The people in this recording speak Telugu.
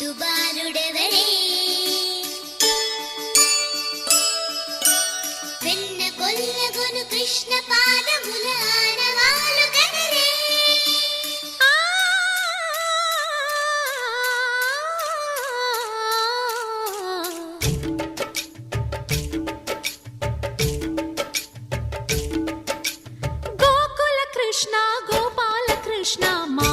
ముద్దు బాలుడెవరే వెన్న కొల్లగొను కృష్ణ పాదముల ఆనవాలు కదరే గోకుల కృష్ణ గోపాల కృష్ణ మా